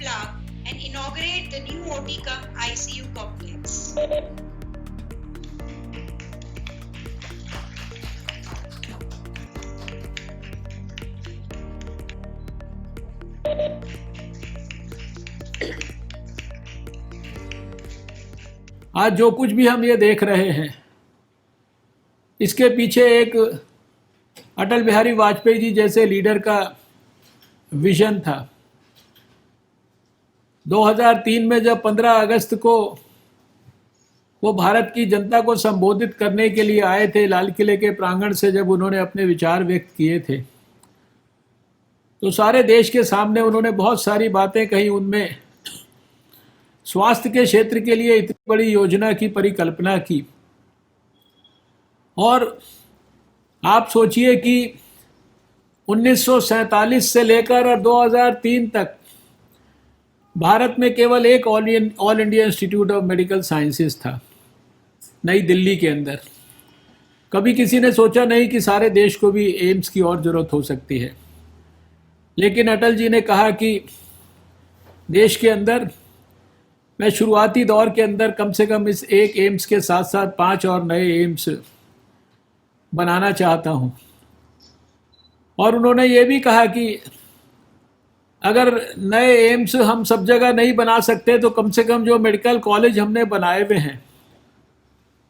flag and inaugurate the new OT-cum-ICU complex. आज जो कुछ भी हम ये देख रहे हैं, इसके पीछे एक अटल बिहारी वाजपेयी जी जैसे लीडर का विजन था। 2003 में जब 15 अगस्त को वो भारत की जनता को संबोधित करने के लिए आए थे लाल किले के प्रांगण से, जब उन्होंने अपने विचार व्यक्त किए थे, तो सारे देश के सामने उन्होंने बहुत सारी बातें कही। उनमें स्वास्थ्य के क्षेत्र के लिए इतनी बड़ी योजना की परिकल्पना की। और आप सोचिए कि 1947 से लेकर और 2003 तक भारत में केवल एक all India institute of medical sciences था, नई दिल्ली के अंदर। कभी किसी ने सोचा नहीं कि सारे देश को भी एम्स की और ज़रूरत हो सकती है। लेकिन अटल जी ने कहा कि देश के अंदर मैं शुरुआती दौर के अंदर कम से कम इस एक एम्स के साथ साथ 5 और नए एम्स बनाना चाहता हूं। और उन्होंने ये भी कहा कि अगर नए एम्स हम सब जगह नहीं बना सकते तो कम से कम जो मेडिकल कॉलेज हमने बनाए हुए हैं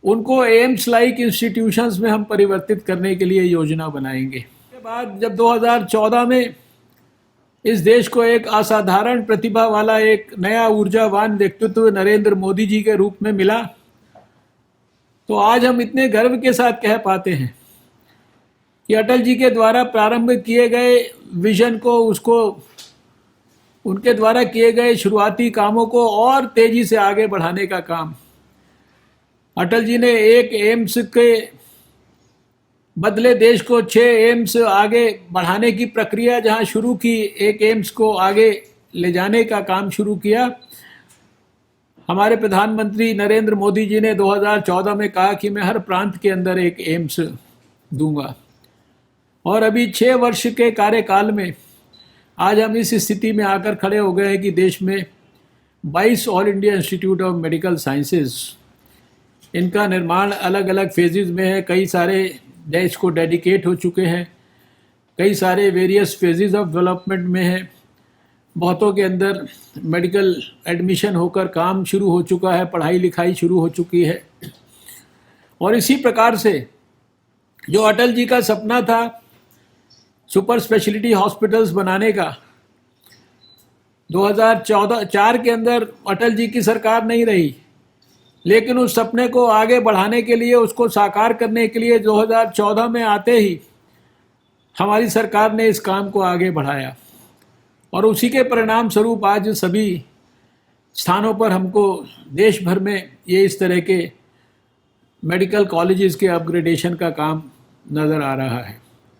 उनको एम्स लाइक इंस्टीट्यूशंस में हम परिवर्तित करने के लिए योजना बनाएंगे। उसके बाद जब 2014 में इस देश को एक असाधारण प्रतिभा वाला एक नया ऊर्जावान व्यक्तित्व नरेंद्र मोदी जी के रूप में मिला, तो आज हम इतने गर्व के साथ कह पाते हैं कि अटल जी के द्वारा प्रारंभ किए गए विजन को, उसको उनके द्वारा किए गए शुरुआती कामों को और तेजी से आगे बढ़ाने का काम अटल जी ने एक एम्स के बदले देश को 6 एम्स आगे बढ़ाने की प्रक्रिया जहां शुरू की, एक एम्स को आगे ले जाने का काम शुरू किया। हमारे प्रधानमंत्री नरेंद्र मोदी जी ने 2014 में कहा कि मैं हर प्रांत के अंदर एक एम्स दूंगा। और अभी 6 वर्ष के कार्यकाल में आज हम इस स्थिति में आकर खड़े हो गए हैं कि देश में 22 all India institute of medical sciences, इनका निर्माण अलग अलग फेजेस में है। कई सारे देश को डेडिकेट हो चुके हैं, कई सारे वेरियस फेजेस ऑफ डेवलपमेंट में हैं। बहुतों के अंदर मेडिकल एडमिशन होकर काम शुरू हो चुका है, पढ़ाई लिखाई शुरू हो चुकी है। और इसी प्रकार से जो अटल जी का सपना था सुपर स्पेशलिटी हॉस्पिटल्स बनाने का, 2004 के अंदर अटल जी की सरकार नहीं रही, लेकिन उस सपने को आगे बढ़ाने के लिए, उसको साकार करने के लिए 2014 में आते ही हमारी सरकार ने इस काम को आगे बढ़ाया। और उसी के परिणाम स्वरूप आज सभी स्थानों पर हमको देश भर में ये इस तरह के मेडिकल कॉलेजेस के अपग्रेडेशन का काम नज़र आ रहा है।